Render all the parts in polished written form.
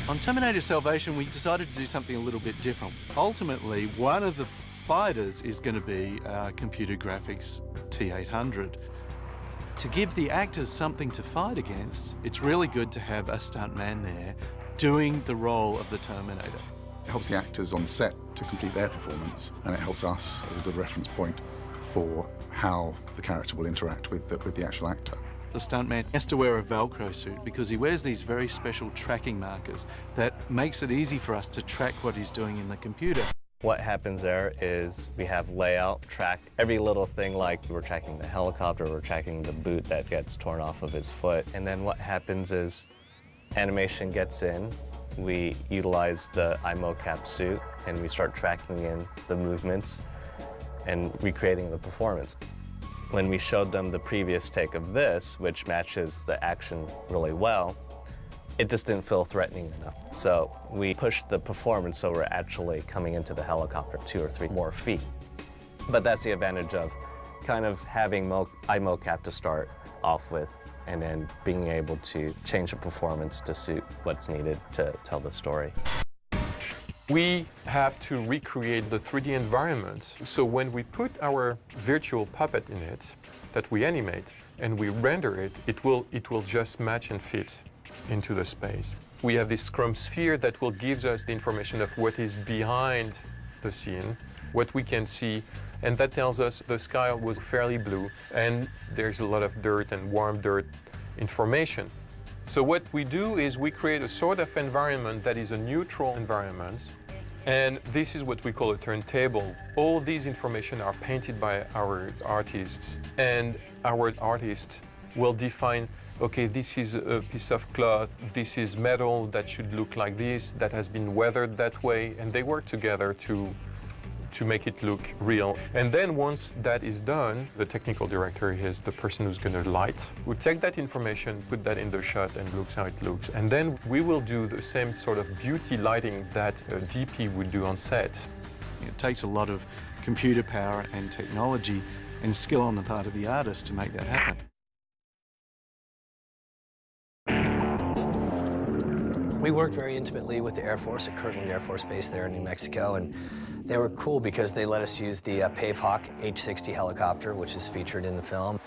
On Terminator Salvation, we decided to do something a little bit different. Ultimately, one of the fighters is going to be computer graphics T800. To give the actors something to fight against, it's really good to have a stuntman there doing the role of the Terminator. It helps the actors on set to complete their performance, and it helps us as a good reference point for how the character will interact with the actual actor. The stuntman has to wear a Velcro suit because he wears these very special tracking markers that makes it easy for us to track what he's doing in the computer. What happens there is we have layout, track every little thing, like we're tracking the helicopter, we're tracking the boot that gets torn off of his foot. And then what happens is animation gets in, we utilize the iMocap suit, and we start tracking in the movements and recreating the performance. When we showed them the previous take of this, which matches the action really well, it just didn't feel threatening enough. So we pushed the performance so we're actually coming into the helicopter 2 or 3 more feet. But that's the advantage of kind of having iMocap to start off with, and then being able to change the performance to suit what's needed to tell the story. We have to recreate the 3D environment. So when we put our virtual puppet in it, that we animate, and we render it, it will just match and fit into the space. We have this Scrum sphere that will give us the information of what is behind the scene, what we can see, and that tells us the sky was fairly blue, and there's a lot of dirt and warm dirt information. So what we do is we create a sort of environment that is a neutral environment, and this is what we call a turntable. All these information are painted by our artists, and our artists will define, okay, this is a piece of cloth, this is metal that should look like this, that has been weathered that way, and they work together to make it look real. And then once that is done, the technical director is the person who's going to light. We take that information, put that in the shot, and looks how it looks. And then we will do the same sort of beauty lighting that a DP would do on set. It takes a lot of computer power and technology and skill on the part of the artist to make that happen. We worked very intimately with the Air Force at Kirtland Air Force Base there in New Mexico, and they were cool because they let us use the Pavehawk H-60 helicopter, which is featured in the film,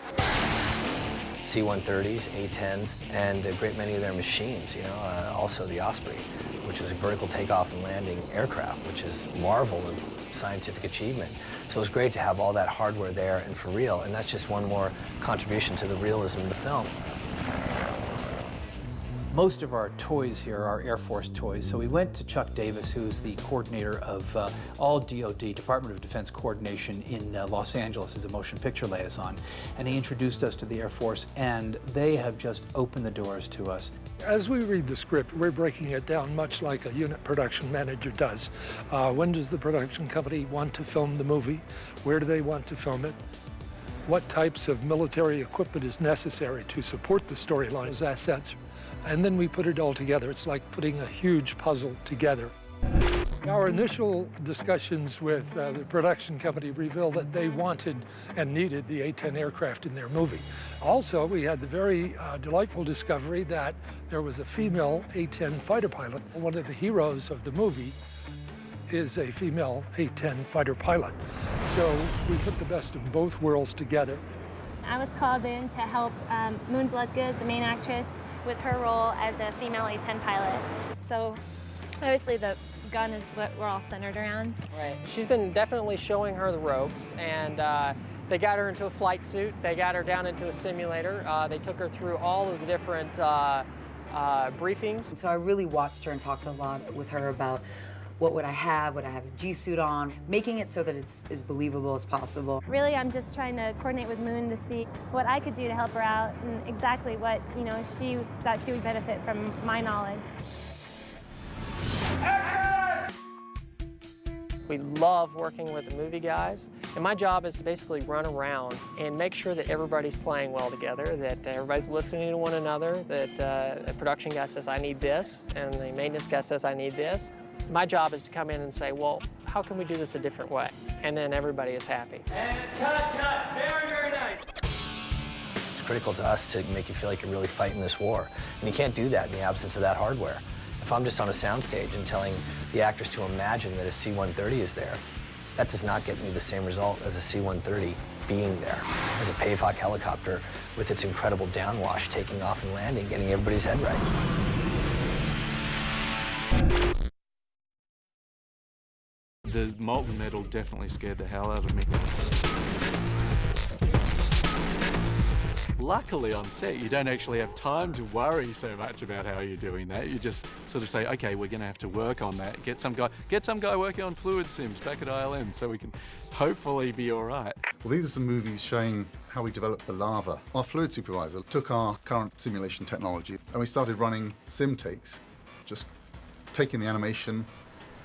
C-130s, A-10s, and a great many of their machines, you know, also the Osprey, which is a vertical takeoff and landing aircraft, which is a marvel of scientific achievement. So it was great to have all that hardware there and for real, and that's just one more contribution to the realism of the film. Most of our toys here are Air Force toys, so we went to Chuck Davis, who's the coordinator of all DoD, Department of Defense coordination in Los Angeles as a motion picture liaison, and he introduced us to the Air Force, and they have just opened the doors to us. As we read the script, we're breaking it down much like a unit production manager does. When does the production company want to film the movie? Where do they want to film it? What types of military equipment is necessary to support the storyline as assets? And then we put it all together. It's like putting a huge puzzle together. Our initial discussions with the production company revealed that they wanted and needed the A-10 aircraft in their movie. Also, we had the very delightful discovery that there was a female A-10 fighter pilot. One of the heroes of the movie is a female A-10 fighter pilot. So we put the best of both worlds together. I was called in to help Moon Bloodgood, the main actress, with her role as a female A-10 pilot. So obviously the gun is what we're all centered around. Right. She's been definitely showing her the ropes, and they got her into a flight suit, they got her down into a simulator, they took her through all of the different briefings. So I really watched her and talked a lot with her about what would I have a G-suit on, making it so that it's as believable as possible. Really, I'm just trying to coordinate with Moon to see what I could do to help her out and exactly what, you know, she thought she would benefit from my knowledge. We love working with the movie guys, and my job is to basically run around and make sure that everybody's playing well together, that everybody's listening to one another, that the production guy says, I need this, and the maintenance guy says, I need this. My job is to come in and say, well, how can we do this a different way? And then everybody is happy. And cut, very, very nice. It's critical to us to make you feel like you're really fighting this war. And you can't do that in the absence of that hardware. If If I'm just on a soundstage and telling the actors to imagine that a C-130 is there, that does not get me the same result as a C-130 being there, as a Pave Hawk helicopter with its incredible downwash taking off and landing, getting everybody's head right. The molten metal definitely scared the hell out of me. Luckily on set, you don't actually have time to worry so much about how you're doing that. You just sort of say, okay, we're going to have to work on that. Get some guy working on fluid sims back at ILM so we can hopefully be all right. Well, these are some movies showing how we developed the lava. Our fluid supervisor took our current simulation technology and we started running sim takes, just taking the animation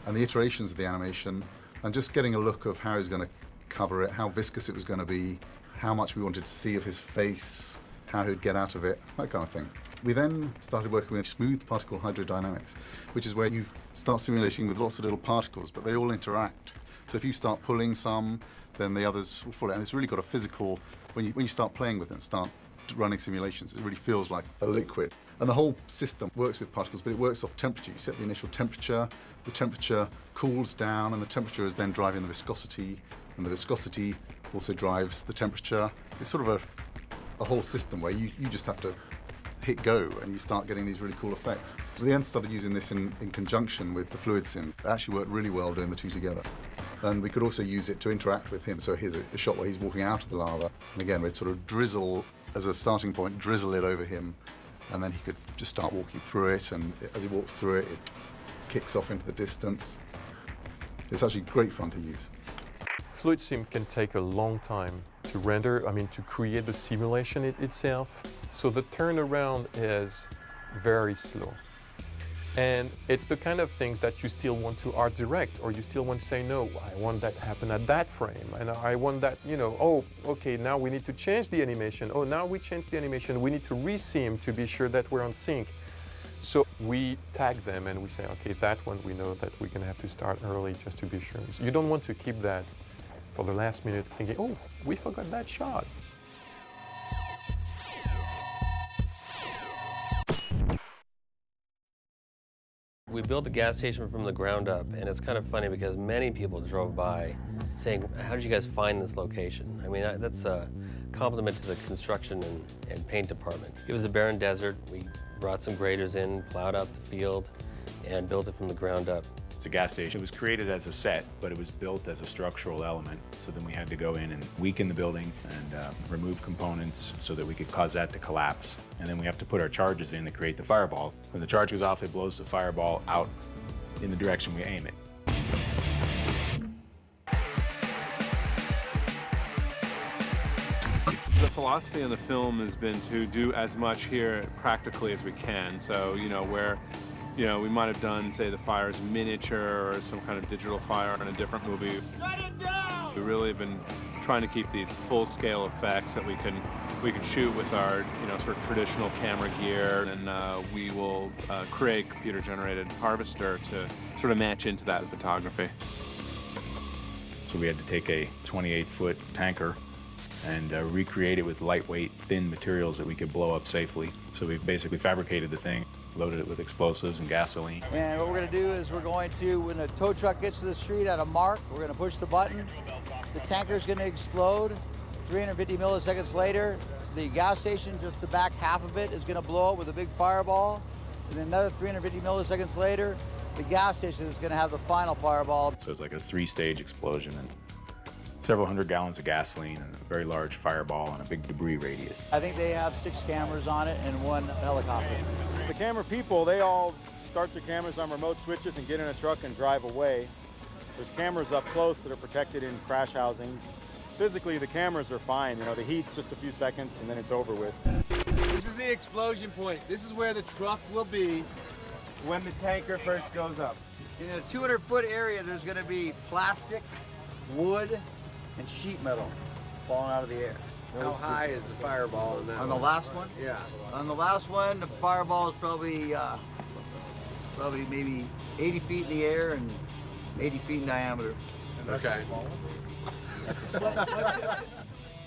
and the iterations of the animation and just getting a look of how he's going to cover it, how viscous it was going to be, how much we wanted to see of his face, how he'd get out of it, that kind of thing. We then started working with smooth particle hydrodynamics, which is where you start simulating with lots of little particles, but they all interact. So if you start pulling some, then the others will follow. And it's really got a physical, when you start playing with it and start running simulations, it really feels like a liquid. And the whole system works with particles, but it works off temperature. You set the initial temperature, the temperature cools down, and the temperature is then driving the viscosity, and the viscosity also drives the temperature. It's sort of a whole system where you just have to hit go and you start getting these really cool effects. So we then started using this in conjunction with the fluid sim. It actually worked really well doing the two together. And we could also use it to interact with him. So here's a shot where he's walking out of the lava. And again, we'd sort of drizzle, as a starting point, drizzle it over him. And then he could just start walking through it. And as he walks through it, it kicks off into the distance. It's actually great fun to use. Fluid sim can take a long time to render, to create the simulation itself. So the turnaround is very slow. And it's the kind of things that you still want to art direct, or you still want to say, no, I want that to happen at that frame. And I want that, oh, okay, now we need to change the animation. Oh, now we change the animation. We need to re-sim to be sure that we're on sync. So we tag them and we say, okay, that one we know that we're gonna have to start early just to be sure. So you don't want to keep that for the last minute thinking, oh, we forgot that shot. We built a gas station from the ground up, and it's kind of funny because many people drove by saying, how did you guys find this location? That's a compliment to the construction and paint department. It was a barren desert. We brought some graders in, plowed out the field, and built it from the ground up. It's a gas station. It was created as a set, but it was built as a structural element. So then we had to go in and weaken the building and remove components so that we could cause that to collapse. And then we have to put our charges in to create the fireball. When the charge goes off, it blows the fireball out in the direction we aim it. The philosophy in the film has been to do as much here practically as we can. So, where we might have done, say, the fire as miniature or some kind of digital fire in a different movie. Shut it down! We really have been trying to keep these full-scale effects that we can shoot with our, sort of traditional camera gear, and we will create computer-generated harvester to sort of match into that photography. So we had to take a 28-foot tanker and recreate it with lightweight, thin materials that we could blow up safely. So we basically fabricated the thing, loaded it with explosives and gasoline. And what we're going to do is we're going to, when the tow truck gets to the street at a mark, we're going to push the button. The tanker is going to explode. 350 milliseconds later, the gas station, just the back half of it, is going to blow up with a big fireball. And then another 350 milliseconds later, the gas station is going to have the final fireball. So it's like a 3-stage explosion and several hundred gallons of gasoline and a very large fireball and a big debris radius. I think they have 6 cameras on it and 1 helicopter. The camera people, they all start their cameras on remote switches and get in a truck and drive away. There's cameras up close that are protected in crash housings. Physically, the cameras are fine. The heat's just a few seconds and then it's over with. This is the explosion point. This is where the truck will be when the tanker first goes up. In a 200-foot area, there's going to be plastic, wood, and sheet metal falling out of the air. How high is the fireball in that On the last one? Yeah. On the last one, the fireball is probably maybe 80 feet in the air and 80 feet in diameter. Okay.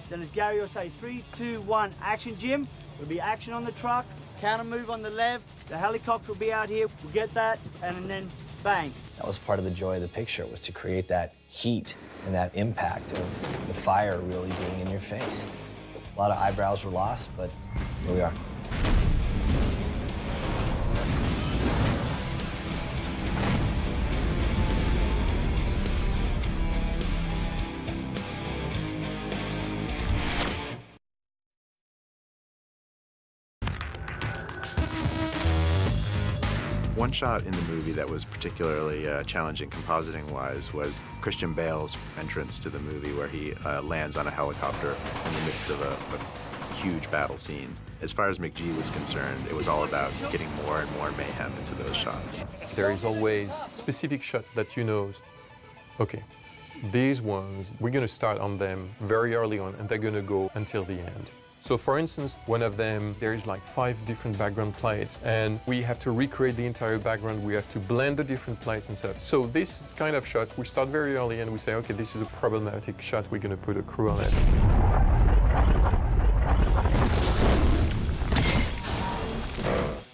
Then as Gary will say, 3, 2, 1, action, Jim. There'll be action on the truck, counter move on the left, The helicopter will be out here, we'll get that, and then bang. That was part of the joy of the picture, was to create that heat and that impact of the fire really being in your face. A lot of eyebrows were lost, but here we are. One shot in the movie that was particularly challenging compositing-wise was Christian Bale's entrance to the movie, where he lands on a helicopter in the midst of a huge battle scene. As far as McG was concerned, it was all about getting more and more mayhem into those shots. There is always specific shots that you know, okay, these ones, we're going to start on them very early on, and they're going to go until the end. So for instance, one of them, there is like 5 different background plates, and we have to recreate the entire background. We have to blend the different plates and stuff. So this kind of shot, we start very early and we say, okay, this is a problematic shot. We're going to put a crew on it.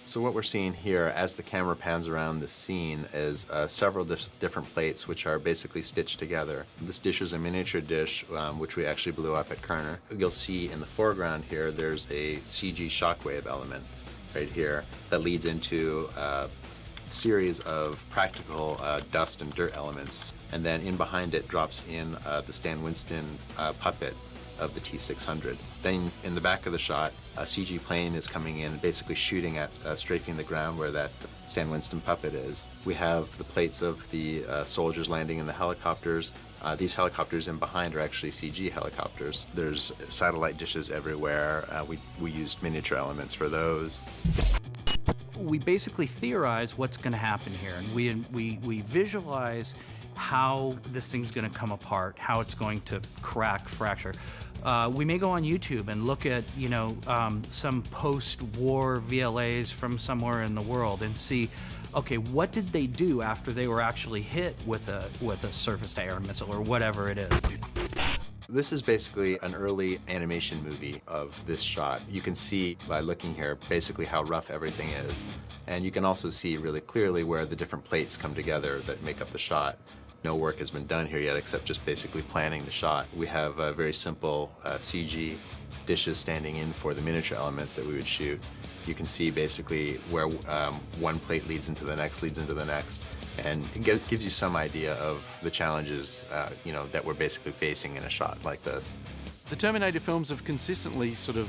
So what we're seeing here as the camera pans around the scene is several different plates which are basically stitched together. This dish is a miniature dish which we actually blew up at Kerner. You'll see in the foreground here there's a CG shockwave element right here that leads into a series of practical dust and dirt elements, and then in behind it drops in the Stan Winston puppet of the T-600. Then in the back of the shot, a CG plane is coming in, basically shooting at, strafing the ground where that Stan Winston puppet is. We have the plates of the soldiers landing in the helicopters. These helicopters in behind are actually CG helicopters. There's satellite dishes everywhere. We used miniature elements for those. We basically theorize what's going to happen here, and we visualize how this thing's going to come apart, how it's going to crack, fracture. We may go on YouTube and look at, some post-war VLAs from somewhere in the world and see, okay, what did they do after they were actually hit with a surface-to-air missile or whatever it is. This is basically an early animation movie of this shot. You can see by looking here basically how rough everything is. And you can also see really clearly where the different plates come together that make up the shot. No work has been done here yet except just basically planning the shot. We have very simple CG dishes standing in for the miniature elements that we would shoot. You can see basically where one plate leads into the next, and it gives you some idea of the challenges that we're basically facing in a shot like this. The Terminator films have consistently sort of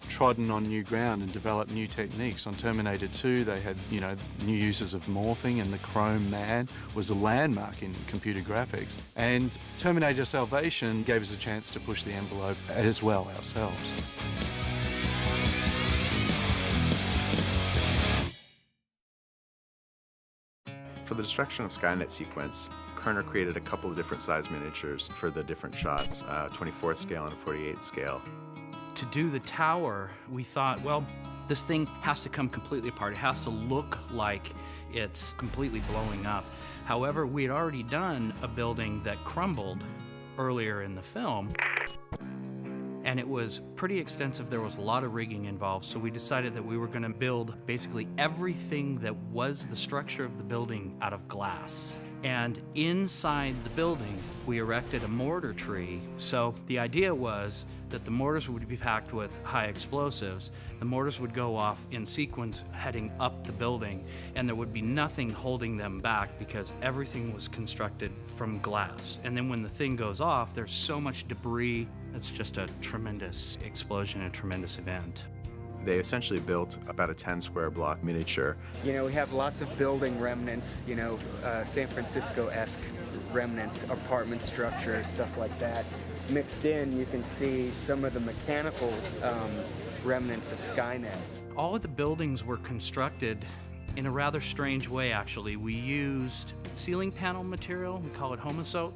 trodden on new ground and developed new techniques. On Terminator 2, they had, new uses of morphing, and the Chrome Man was a landmark in computer graphics. And Terminator Salvation gave us a chance to push the envelope as well ourselves. For the destruction of Skynet sequence, Kerner created a couple of different size miniatures for the different shots, 24th scale and 48th scale. To do the tower, we thought, well, this thing has to come completely apart. It has to look like it's completely blowing up. However, we had already done a building that crumbled earlier in the film, and it was pretty extensive. There was a lot of rigging involved, so we decided that we were going to build basically everything that was the structure of the building out of glass. And inside the building, we erected a mortar tree. So the idea was that the mortars would be packed with high explosives. The mortars would go off in sequence heading up the building, and there would be nothing holding them back because everything was constructed from glass. And then when the thing goes off, there's so much debris. It's just a tremendous explosion, a tremendous event. They essentially built about a 10 square block miniature. We have lots of building remnants, San Francisco-esque remnants, apartment structures, stuff like that. Mixed in, you can see some of the mechanical remnants of Skynet. All of the buildings were constructed in a rather strange way, actually. We used ceiling panel material, we call it homosote,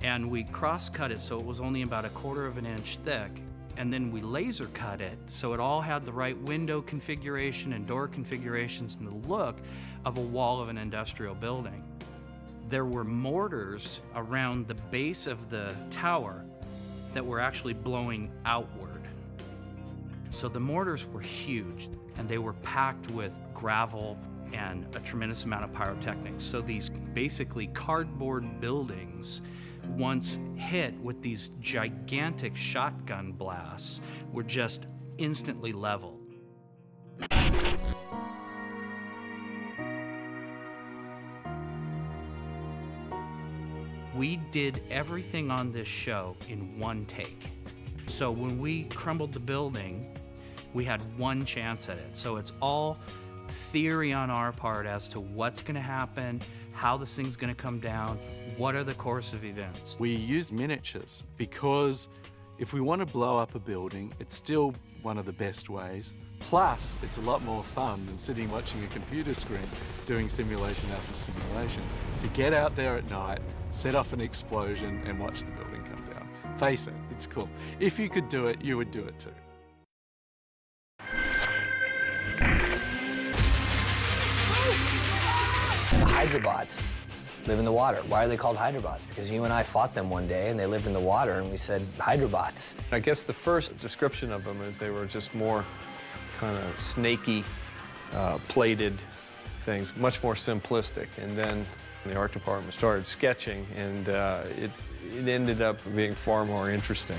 and we cross-cut it so it was only about 1/4 of an inch thick. And then we laser cut it so it all had the right window configuration and door configurations and the look of a wall of an industrial building. There were mortars around the base of the tower that were actually blowing outward. So the mortars were huge, and they were packed with gravel and a tremendous amount of pyrotechnics. So these basically cardboard buildings, once hit with these gigantic shotgun blasts, were just instantly leveled. We did everything on this show in one take. So when we crumbled the building, we had one chance at it. So it's all theory on our part as to what's gonna happen, how this thing's gonna come down, what are the course of events. We used miniatures because if we want to blow up a building, it's still one of the best ways. Plus, it's a lot more fun than sitting watching a computer screen doing simulation after simulation. To get out there at night, set off an explosion and watch the building come down. Face it, it's cool. If you could do it, you would do it too. Hydrobots live in the water. Why are they called hydrobots? Because you and I fought them one day and they lived in the water and we said hydrobots. I guess the first description of them is they were just more kind of snaky, plated things, much more simplistic. And then the art department started sketching, and it ended up being far more interesting.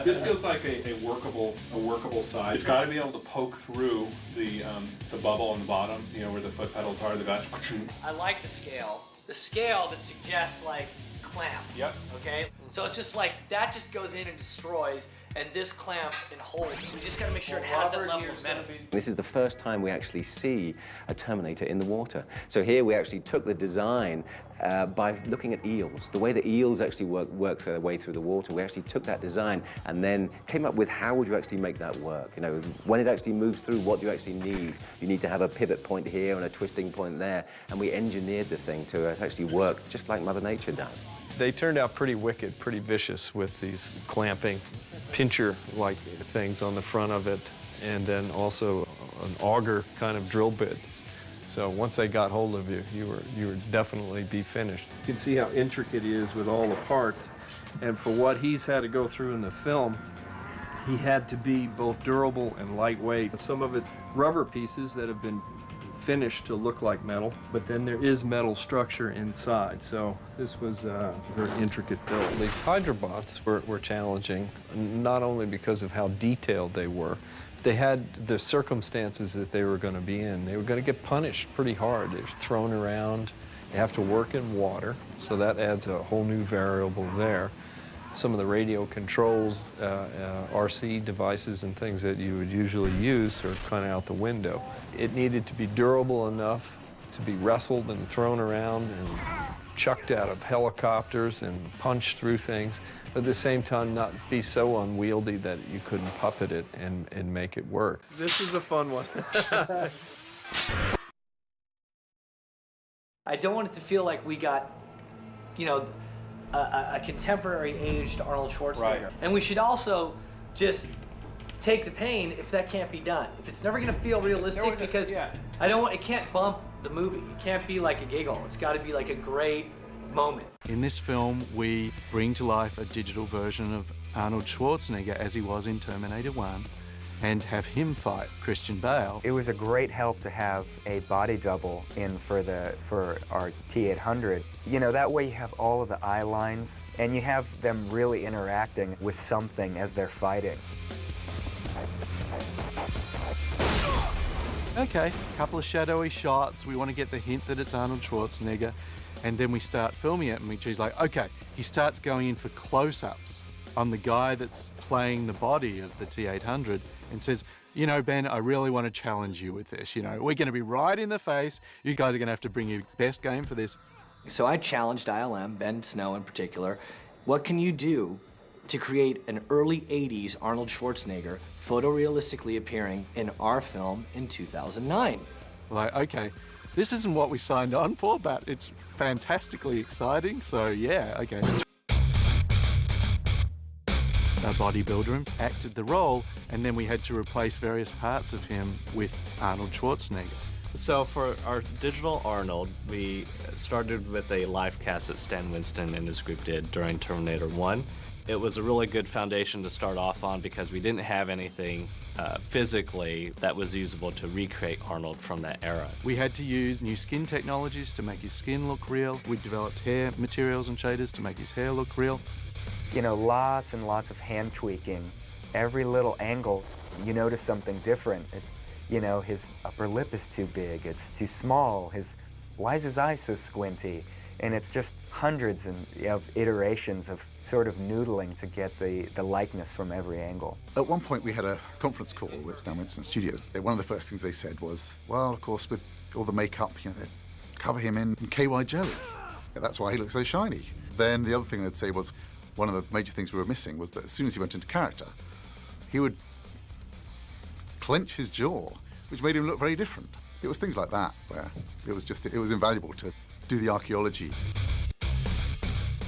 This feels like a workable size. It's got to be able to poke through the bubble on the bottom, you know, where the foot pedals are. The guys. I like the scale. The scale that suggests like clamp. Yep. Okay. So it's just like that just goes in and destroys, and this clamps and holds. We just got to make sure it has that level of menace. This is the first time we actually see a Terminator in the water. So here we actually took the design by looking at eels. The way the eels actually work their way through the water, we actually took that design and then came up with how would you actually make that work? You know, when it actually moves through, what do you actually need? You need to have a pivot point here and a twisting point there. And we engineered the thing to actually work just like Mother Nature does. They turned out pretty wicked, pretty vicious with these clamping, pincher-like things on the front of it, and then also an auger kind of drill bit. So once they got hold of you, you were definitely be finished. You can see how intricate he is with all the parts, and for what he's had to go through in the film, he had to be both durable and lightweight. Some of it's rubber pieces that have been finished to look like metal, but then there is metal structure inside. So this was a very intricate build. These hydrobots were challenging, not only because of how detailed they were, they had the circumstances that they were going to be in. They were going to get punished pretty hard. They're thrown around. They have to work in water, so that adds a whole new variable there. Some of the radio controls, RC devices and things that you would usually use are kind of out the window. It needed to be durable enough to be wrestled and thrown around and chucked out of helicopters and punched through things, but at the same time not be so unwieldy that you couldn't puppet it and make it work. This is a fun one. I don't want it to feel like we got, you know, a contemporary aged Arnold Schwarzenegger. Right. And we should also just take the pain if that can't be done. If it's never going to feel realistic, because I don't want, it can't bump the movie. It can't be like a giggle. It's got to be like a great moment. In this film, we bring to life a digital version of Arnold Schwarzenegger as he was in Terminator 1 and have him fight Christian Bale. It was a great help to have a body double in for our T-800. You know, that way you have all of the eye lines and you have them really interacting with something as they're fighting. Okay, couple of shadowy shots. We want to get the hint that it's Arnold Schwarzenegger, and then we start filming it, and she's like, okay, he starts going in for close-ups on the guy that's playing the body of the T-800 and says, you know, Ben, I really want to challenge you with this. You know, we're going to be right in the face. You guys are going to have to bring your best game for this. So I challenged ILM, Ben Snow in particular, what can you do to create an early 80s Arnold Schwarzenegger photorealistically appearing in our film in 2009? Like, okay, this isn't what we signed on for, but it's fantastically exciting, so yeah, okay. A bodybuilder acted the role, and then we had to replace various parts of him with Arnold Schwarzenegger. So for our digital Arnold, we started with a live cast that Stan Winston and his group did during Terminator 1. It was a really good foundation to start off on because we didn't have anything physically that was usable to recreate Arnold from that era. We had to use new skin technologies to make his skin look real. We developed hair materials and shaders to make his hair look real. You know, lots and lots of hand tweaking. Every little angle, you notice something different. It's, you know, his upper lip is too big, it's too small, why is his eye so squinty? And it's just hundreds of iterations of sort of noodling to get the likeness from every angle. At one point we had a conference call with Stan Winston Studios. One of the first things they said was, well, of course, with all the makeup, you know, they'd cover him in KY jelly. That's why he looks so shiny. Then the other thing they'd say was, one of the major things we were missing was that as soon as he went into character, he would clench his jaw, which made him look very different. It was things like that where it was invaluable to do the archaeology.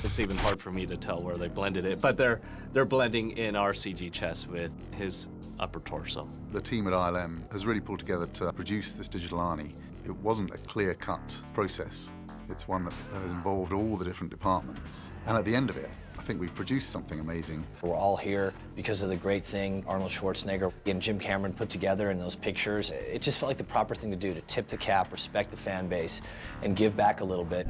It's even hard for me to tell where they blended it, but they're blending in our CG chest with his upper torso. The team at ILM has really pulled together to produce this digital Arnie. It wasn't a clear-cut process. It's one that has involved all the different departments. And at the end of it, I think we've produced something amazing. We're all here because of the great thing Arnold Schwarzenegger and Jim Cameron put together in those pictures. It just felt like the proper thing to do, to tip the cap, respect the fan base, and give back a little bit.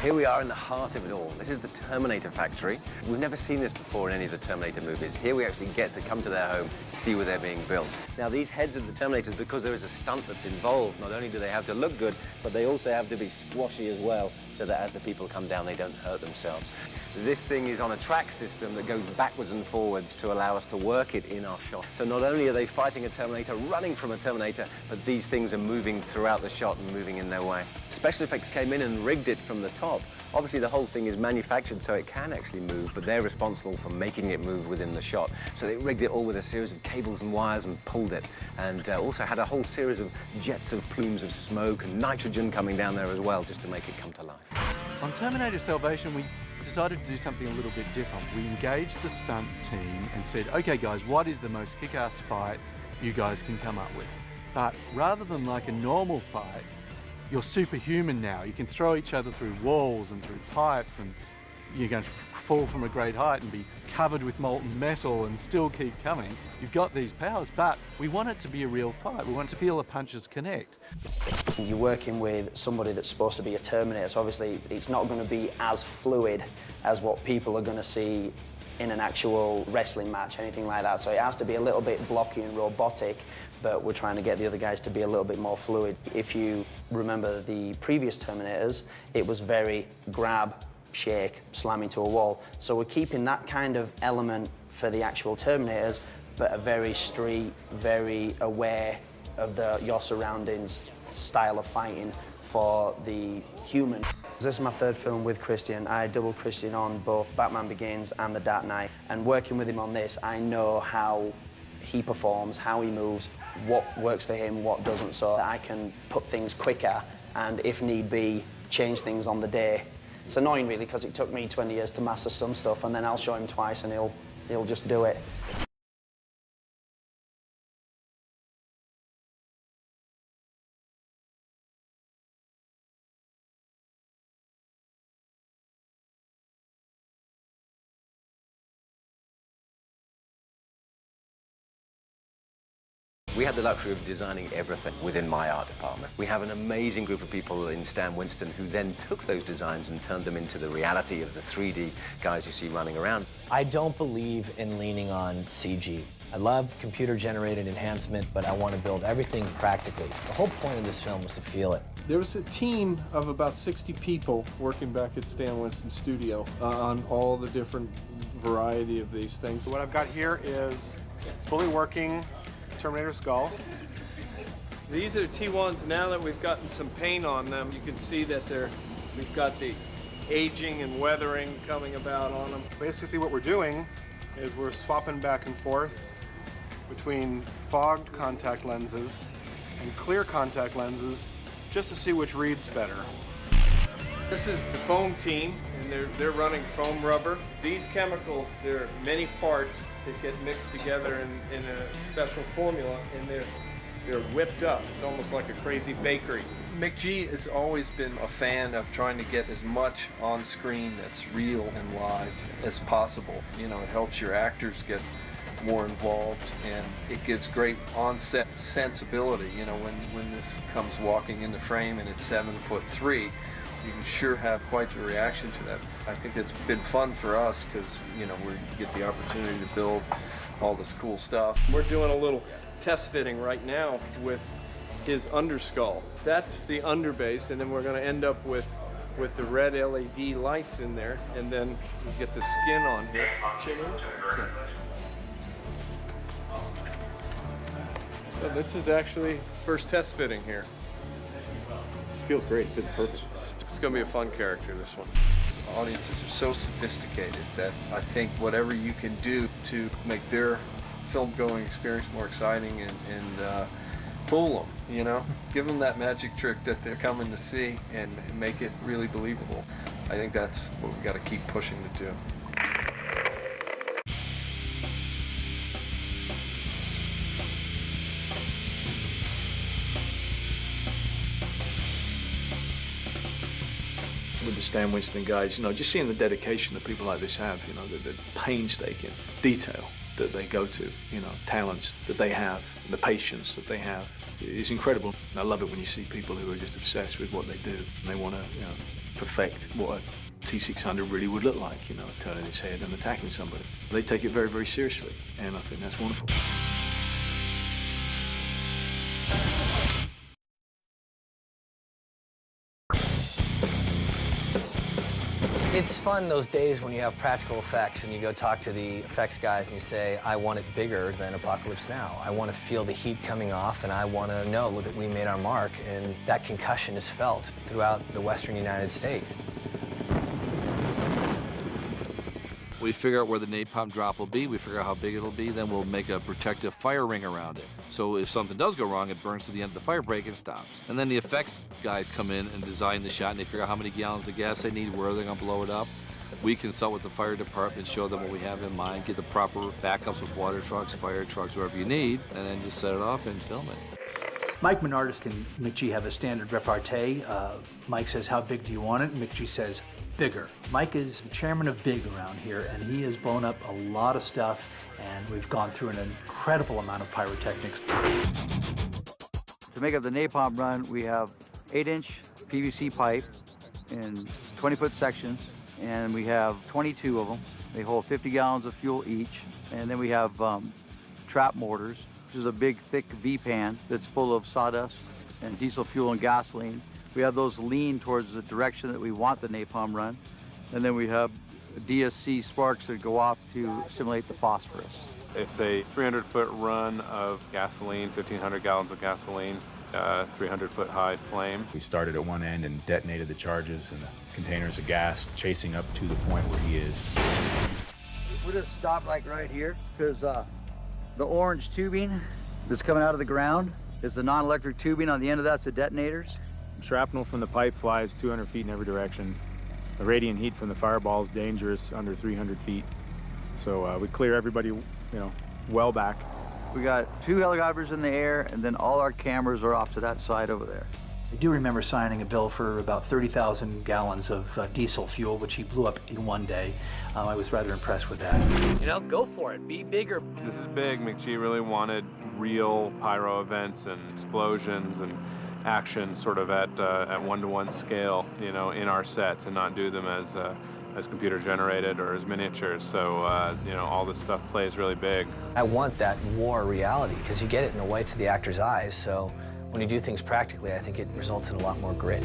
Here we are in the heart of it all. This is the Terminator factory. We've never seen this before in any of the Terminator movies. Here we actually get to come to their home, see where they're being built. Now these heads of the Terminators, because there is a stunt that's involved, not only do they have to look good, but they also have to be squashy as well, so that as the people come down, they don't hurt themselves. This thing is on a track system that goes backwards and forwards to allow us to work it in our shot. So not only are they fighting a Terminator, running from a Terminator, but these things are moving throughout the shot and moving in their way. Special effects came in and rigged it from the top. Obviously the whole thing is manufactured so it can actually move, but they're responsible for making it move within the shot. So they rigged it all with a series of cables and wires and pulled it. And also had a whole series of jets of plumes of smoke and nitrogen coming down there as well, just to make it come to life. On Terminator Salvation, we decided to do something a little bit different. We engaged the stunt team and said, okay guys, what is the most kick-ass fight you guys can come up with? But rather than like a normal fight, you're superhuman now. You can throw each other through walls and through pipes, and you're going to fall from a great height and be covered with molten metal and still keep coming. You've got these powers, but we want it to be a real fight. We want to feel the punches connect. You're working with somebody that's supposed to be a Terminator, so obviously it's not going to be as fluid as what people are going to see in an actual wrestling match, anything like that. So it has to be a little bit blocky and robotic, but we're trying to get the other guys to be a little bit more fluid. If you remember the previous Terminators, it was very grab, shake, slam into a wall. So we're keeping that kind of element for the actual Terminators, but a very street, very aware of your surroundings style of fighting for the human. This is my third film with Christian. I doubled Christian on both Batman Begins and The Dark Knight, and working with him on this, I know how he performs, how he moves, what works for him, what doesn't, so that I can put things quicker and, if need be, change things on the day. It's annoying, really, because it took me 20 years to master some stuff, and then I'll show him twice and he'll just do it. We had the luxury of designing everything within my art department. We have an amazing group of people in Stan Winston who then took those designs and turned them into the reality of the 3D guys you see running around. I don't believe in leaning on CG. I love computer-generated enhancement, but I want to build everything practically. The whole point of this film was to feel it. There was a team of about 60 people working back at Stan Winston Studio on all the different variety of these things. So what I've got here is fully working Terminator skull. These are T1s. Now that we've gotten some paint on them, you can see that we've got the aging and weathering coming about on them. Basically what we're doing is we're swapping back and forth between fogged contact lenses and clear contact lenses just to see which reads better. This is the foam team. and they're running foam rubber. These chemicals, there are many parts that get mixed together in a special formula, and they're whipped up. It's almost like a crazy bakery. McG has always been a fan of trying to get as much on screen that's real and live as possible. You know, it helps your actors get more involved, and it gives great on-set sensibility. You know, when this comes walking in the frame and it's 7'3", you can sure have quite a reaction to that. I think it's been fun for us because, you know, we get the opportunity to build all this cool stuff. We're doing a little test fitting right now with his underskull. That's the underbase, and then we're going to end up with the red LED lights in there, and then we get the skin on here. So this is actually first test fitting here. Feels great. It's perfect. It's going to be a fun character, this one. Audiences are so sophisticated that I think whatever you can do to make their film-going experience more exciting and fool them, you know? Give them that magic trick that they're coming to see and make it really believable. I think that's what we've got to keep pushing to do. With the Stan Winston guys, you know, just seeing the dedication that people like this have, you know, the painstaking detail that they go to, you know, talents that they have, and the patience that they have is incredible. And I love it when you see people who are just obsessed with what they do, and they want to, you know, perfect what a T600 really would look like, you know, turning its head and attacking somebody. They take it very, very seriously, and I think that's wonderful. It's fun those days when you have practical effects and you go talk to the effects guys and you say, I want it bigger than Apocalypse Now. I want to feel the heat coming off, and I want to know that we made our mark, and that concussion is felt throughout the western United States. We figure out where the napalm drop will be, we figure out how big it'll be, then we'll make a protective fire ring around it. So if something does go wrong, it burns to the end of the fire break and stops. And then the effects guys come in and design the shot, and they figure out how many gallons of gas they need, where they're gonna blow it up. We consult with the fire department, show them what we have in mind, get the proper backups with water trucks, fire trucks, wherever you need, and then just set it off and film it. Mike Menardis and McG have a standard repartee. Mike says, how big do you want it? And McG says, bigger. Mike is the chairman of Big around here, and he has blown up a lot of stuff, and we've gone through an incredible amount of pyrotechnics. To make up the napalm run, we have 8-inch PVC pipe in 20-foot sections, and we have 22 of them. They hold 50 gallons of fuel each, and then we have trap mortars, which is a big, thick V-pan that's full of sawdust and diesel fuel and gasoline. We have those lean towards the direction that we want the napalm run. And then we have DSC sparks that go off to stimulate the phosphorus. It's a 300-foot run of gasoline, 1,500 gallons of gasoline, 300-foot high flame. We started at one end and detonated the charges and the containers of gas, chasing up to the point where he is. We're just stopped like right here because the orange tubing that's coming out of the ground is the non-electric tubing. On the end of that's the detonators. Shrapnel from the pipe flies 200 feet in every direction. The radiant heat from the fireball is dangerous under 300 feet. So we clear everybody, you know, well back. We got 2 helicopters in the air, and then all our cameras are off to that side over there. I do remember signing a bill for about 30,000 gallons of diesel fuel, which he blew up in one day. I was rather impressed with that. You know, go for it. Be bigger. This is big. McG really wanted real pyro events and explosions and action sort of at 1-to-1 scale, you know, in our sets, and not do them as computer generated or as miniatures. So, you know, all this stuff plays really big. I want that war reality because you get it in the whites of the actor's eyes. So when you do things practically, I think it results in a lot more grit.